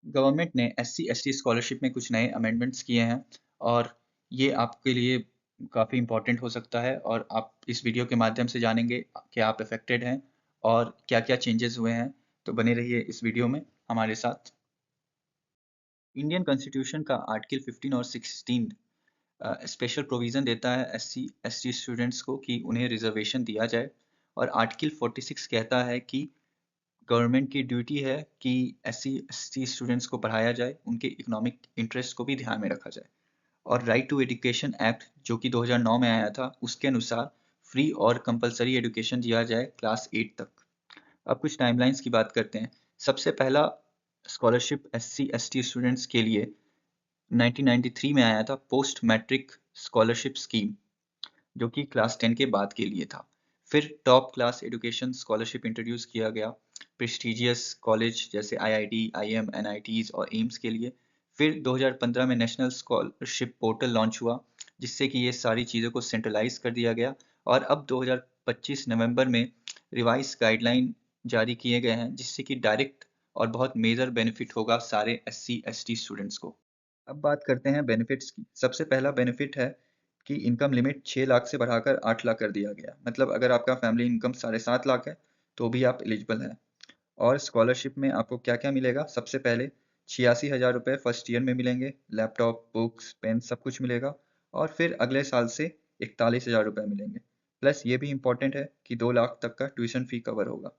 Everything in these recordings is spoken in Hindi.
गवर्नमेंट ने SC/ST स्कॉलरशिप में कुछ नए अमेंडमेंट्स किए हैं और ये आपके लिए काफ़ी इम्पोर्टेंट हो सकता है और आप इस वीडियो के माध्यम से जानेंगे कि आप अफेक्टेड हैं और क्या-क्या चेंजेस हुए हैं। तो बने रहिए इस वीडियो में हमारे साथ। इंडियन कॉन्स्टिट्यूशन का आर्टिकल 15 और 16 स्पेशल प्रोविज़न देता है SC/ST स्टूडेंट्स को कि उन्हें रिजर्वेशन दिया जाए और आर्टिकल 46 कहता है कि गवर्नमेंट की ड्यूटी है कि SC/ST स्टूडेंट्स को पढ़ाया जाए, उनके इकोनॉमिक इंटरेस्ट को भी ध्यान में रखा जाए। और राइट टू एजुकेशन एक्ट जो कि 2009 में आया था, उसके अनुसार फ्री और कंपलसरी एजुकेशन दिया जाए क्लास 8 तक। अब कुछ टाइमलाइंस की बात करते हैं। सबसे पहला स्कॉलरशिप SC/ST स्टूडेंट्स के लिए 1993 में आया था, पोस्ट मैट्रिक स्कॉलरशिप स्कीम, जो कि क्लास 10 के बाद के लिए था। फिर top class education scholarship introduce किया गया प्रेस्टिजियस कॉलेज जैसे IIT, IIM, NITs और एम्स के लिए। फिर 2015 में नेशनल स्कॉलरशिप पोर्टल लॉन्च हुआ, जिससे कि ये सारी चीज़ों को सेंट्रलाइज कर दिया गया। और अब 2025 नवंबर में रिवाइज गाइडलाइन जारी किए गए हैं, जिससे कि डायरेक्ट और बहुत मेजर बेनिफिट होगा सारे SC/ST स्टूडेंट्स को। अब बात करते हैं बेनिफिट्स की। सबसे पहला बेनिफिट है कि इनकम लिमिट 6 लाख से बढ़ाकर 8 लाख कर दिया गया। मतलब अगर आपका फैमिली इनकम 7.5 लाख है तो भी आप एलिजिबल हैं। और स्कॉलरशिप में आपको क्या क्या मिलेगा? सबसे पहले 86,000 रुपये फर्स्ट ईयर में मिलेंगे, लैपटॉप, बुक्स, पेन सब कुछ मिलेगा। और फिर अगले साल से 41,000 रुपये मिलेंगे। प्लस ये भी इम्पोर्टेंट है कि 2 लाख तक का ट्यूशन फी कवर होगा।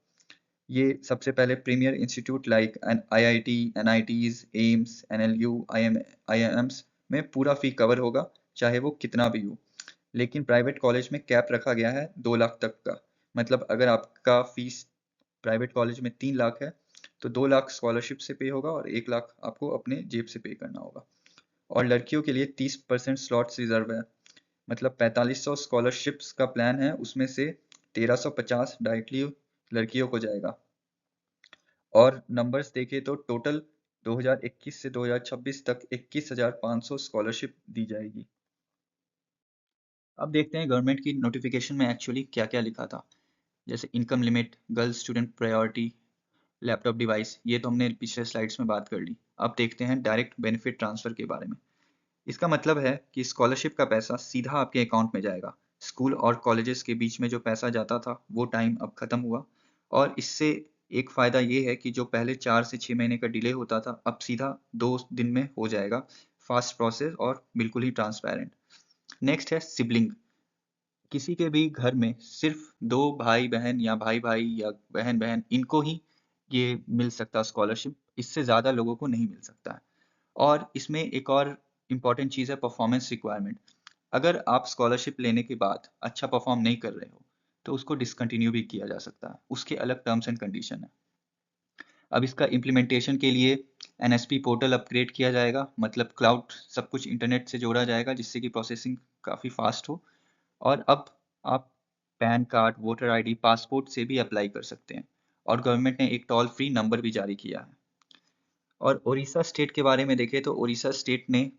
ये सबसे पहले premier institute like IIT, NITs, AIIMS, NLU, IIMs में पूरा फी कवर होगा, चाहे वो कितना भी हो। लेकिन प्राइवेट कॉलेज में कैप रखा गया है 2 लाख तक का। मतलब अगर आपका फीस प्राइवेट कॉलेज में 3 लाख है तो 2 लाख स्कॉलरशिप से पे होगा और 1 लाख आपको अपने जेब से पे करना होगा। और लड़कियों के लिए 30% स्लॉट्स रिजर्व है। मतलब 4500 स्कॉलरशिप्स का प्लान है, उसमें से 1350 डायरेक्टली लड़कियों को जाएगा। और नंबर्स देखें तो टोटल 2021 से 2026 तक 21,500 स्कॉलरशिप दी जाएगी। अब देखते हैं गवर्नमेंट की नोटिफिकेशन में एक्चुअली क्या क्या लिखा था। जैसे income limit, girls student priority, laptop device, ये तो हमने पिछले स्लाइड्स में बात कर ली। अब देखते हैं डायरेक्ट बेनिफिट ट्रांसफर के बारे में। इसका मतलब है कि स्कॉलरशिप का पैसा सीधा आपके अकाउंट में जाएगा। स्कूल और कॉलेजेस के बीच में जो पैसा जाता था वो टाइम अब खत्म हुआ। और इससे एक फ़ायदा ये है कि जो पहले 4 से 6 महीने का डिले होता था, अब सीधा 2 दिन में हो जाएगा। फास्ट प्रोसेस और बिल्कुल ही ट्रांसपेरेंट। नेक्स्ट है सिबलिंग। किसी के भी घर में सिर्फ 2 भाई बहन या भाई भाई या बहन बहन इनको ही ये मिल सकता स्कॉलरशिप, इससे ज़्यादा लोगों को नहीं मिल सकता है। और इसमें एक और इम्पॉर्टेंट चीज़ है परफॉर्मेंस रिक्वायरमेंट। अगर आप स्कॉलरशिप लेने के बाद अच्छा परफॉर्म नहीं कर रहे हो तो उसको डिसकंटिन्यू भी किया जा सकता है, उसके अलग टर्म्स एंड कंडीशन है। अब इसका इम्प्लीमेंटेशन के लिए NSP पोर्टल अपग्रेड किया जाएगा, मतलब क्लाउड सब कुछ इंटरनेट से जोड़ा जाएगा, जिससे कि प्रोसेसिंग काफ़ी फास्ट हो। और अब आप pan card, voter ID, passport से भी अप्लाई कर सकते हैं। और गवर्नमेंट ने एक टोल फ्री नंबर भी जारी किया है। और उड़ीसा स्टेट के बारे में देखें तो उड़ीसा स्टेट ने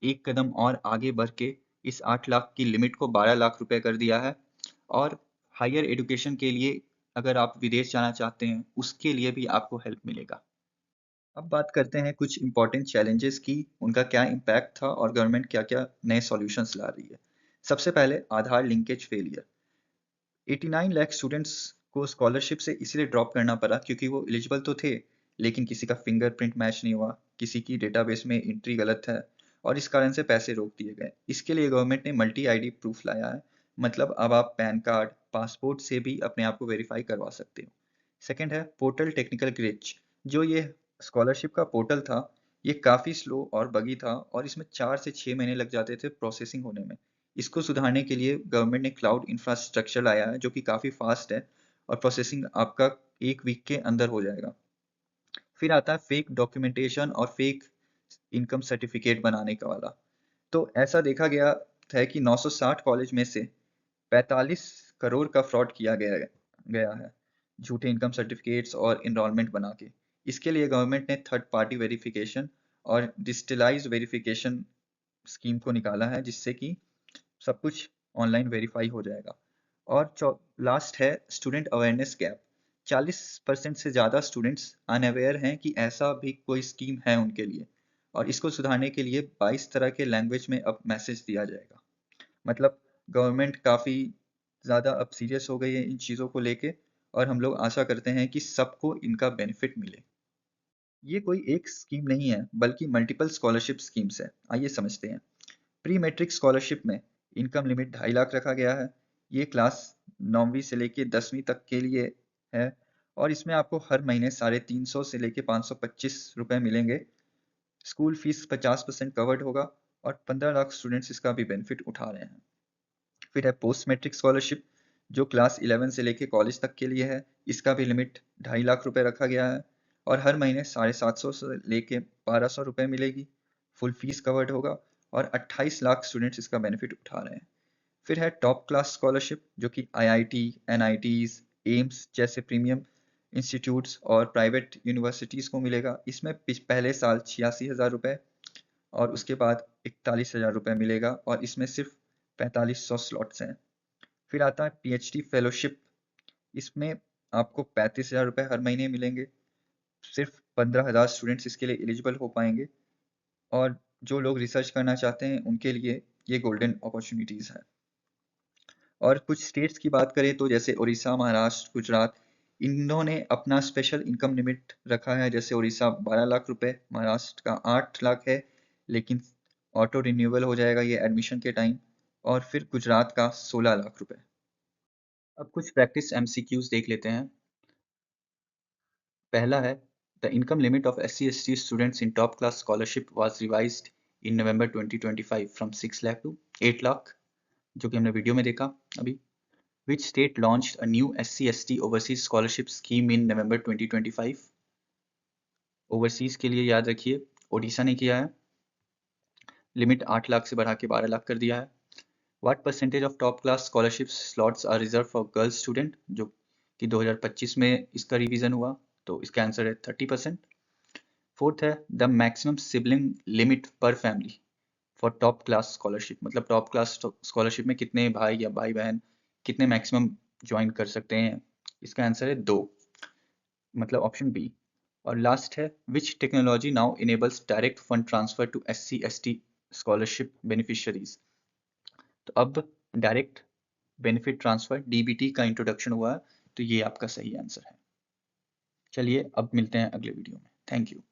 एक कदम और आगे बढ़ के इस 8 लाख की लिमिट को 12 लाख रुपए कर दिया है। और हायर एजुकेशन के लिए अगर आप विदेश जाना चाहते हैं उसके लिए भी आपको हेल्प मिलेगा। अब बात करते हैं कुछ इंपॉर्टेंट चैलेंजेस की, उनका क्या इम्पैक्ट था और गवर्नमेंट क्या क्या नए सॉल्यूशंस ला रही है। सबसे पहले आधार लिंकेज फेलियर। 89 लाख स्टूडेंट्स को स्कॉलरशिप से इसलिए ड्रॉप करना पड़ा क्योंकि वो एलिजिबल तो थे, लेकिन किसी का फिंगरप्रिंट मैच नहीं हुआ, किसी की डेटाबेस में एंट्री गलत है और इस कारण से पैसे रोक दिए गए। इसके लिए गवर्नमेंट ने मल्टी आईडी प्रूफ लाया है। मतलब अब आप पैन कार्ड, पासपोर्ट से भी अपने आप को वेरीफाई करवा सकते हो। सेकंड है पोर्टल टेक्निकल ग्लिच। जो ये स्कॉलरशिप का पोर्टल था, ये काफ़ी स्लो और बगी था और इसमें 4 से 6 महीने लग जाते थे प्रोसेसिंग होने में। इसको सुधारने के लिए गवर्नमेंट ने क्लाउड इंफ्रास्ट्रक्चर लाया है जो कि काफ़ी फास्ट है और प्रोसेसिंग आपका 1 वीक के अंदर हो जाएगा। फिर आता है फेक डॉक्यूमेंटेशन और फेक इनकम सर्टिफिकेट बनाने का वाला। तो ऐसा देखा गया है कि 960 कॉलेज में से 45 करोड़ का फ्रॉड किया गया है, झूठे इनकम सर्टिफिकेट्स और इनरोलमेंट बना के। इसके लिए गवर्नमेंट ने थर्ड पार्टी वेरिफिकेशन और डिजिटलाइज्ड वेरिफिकेशन स्कीम को निकाला है, जिससे कि सब कुछ ऑनलाइन वेरीफाई हो जाएगा। और लास्ट है स्टूडेंट अवेयरनेस गैप। 40% से ज़्यादा स्टूडेंट्स अनअवेयर हैं कि ऐसा भी कोई स्कीम है उनके लिए, और इसको सुधारने के लिए 22 तरह के लैंग्वेज में अब मैसेज दिया जाएगा। मतलब गवर्नमेंट काफ़ी ज़्यादा अब सीरियस हो गई है इन चीज़ों को लेके, और हम लोग आशा करते हैं कि सबको इनका बेनिफिट मिले। ये कोई एक स्कीम नहीं है, बल्कि मल्टीपल स्कॉलरशिप स्कीम्स है। आइए समझते हैं। प्री मैट्रिक स्कॉलरशिप में इनकम लिमिट 2.5 लाख रखा गया है। ये क्लास 9वीं से लेके 10वीं तक के लिए है, और इसमें आपको हर महीने 350 से लेके 525 रुपए मिलेंगे। स्कूल फीस 50% कवर्ड होगा, और 15 लाख स्टूडेंट्स इसका भी बेनिफिट उठा रहे हैं। फिर है पोस्ट मैट्रिक स्कॉलरशिप, जो क्लास 11 से लेके कॉलेज तक के लिए है। इसका भी लिमिट 2.5 लाख रुपए रखा गया है, और हर महीने 750 से लेके 1200 रुपए मिलेगी। फुल फीस कवर्ड होगा, और 28 लाख स्टूडेंट्स इसका बेनिफिट उठा रहे हैं। फिर है टॉप क्लास स्कॉलरशिप, जो कि आईआईटी, एनआईटीज, एम्स जैसे प्रीमियम इंस्टीट्यूट्स और प्राइवेट यूनिवर्सिटीज़ को मिलेगा। इसमें पहले साल 86,000 रुपये, और उसके बाद 41,000 रुपये मिलेगा, और इसमें सिर्फ 4500 स्लॉट्स हैं। फिर आता है पीएचडी फेलोशिप। इसमें आपको 35,000 रुपये हर महीने मिलेंगे। सिर्फ 15,000 स्टूडेंट्स इसके लिए एलिजिबल हो पाएंगे, और जो लोग रिसर्च करना चाहते हैं उनके लिए ये गोल्डन अपॉर्चुनिटीज़ है। और कुछ स्टेट्स की बात करें तो जैसे उड़ीसा, महाराष्ट्र, गुजरात, इन्होंने अपना स्पेशल इनकम लिमिट रखा है। जैसे उड़ीसा 12 लाख रुपए, महाराष्ट्र का 8 लाख है, लेकिन ऑटो रिन्यूअल हो जाएगा ये एडमिशन के टाइम, और फिर गुजरात का 16 लाख रुपए। अब कुछ प्रैक्टिस एमसीक्यूज देख लेते हैं। पहला है, the income limit of SC/ST students in top class scholarship was revised in November 2025 from 6 lakh to 8 lakh, जो कि हमने वीडियो में देखा अभी। Which state launched a new SC/ST overseas scholarship scheme in November 2025? Overseas के लिए याद रखिए ओडिशा ने किया है। लिमिट 8 लाख से बढ़ा के 12 लाख कर दिया है। What percentage of top class scholarship slots are reserved for girls student? जो कि 2025 में इसका रिवीजन हुआ, तो इसका आंसर है 30%। फोर्थ है, द मैक्सिमम सिबलिंग लिमिट पर family for top class scholarship. मतलब टॉप क्लास स्कॉलरशिप में कितने भाई या भाई बहन कितने मैक्सिमम ज्वाइन कर सकते हैं? इसका आंसर है 2, मतलब ऑप्शन बी। और लास्ट है, which technology now enables direct fund transfer to SC/ST scholarship beneficiaries? तो अब डायरेक्ट बेनिफिट ट्रांसफर DBT का इंट्रोडक्शन हुआ है, तो ये आपका सही आंसर है। चलिए अब मिलते हैं अगले वीडियो में। Thank you.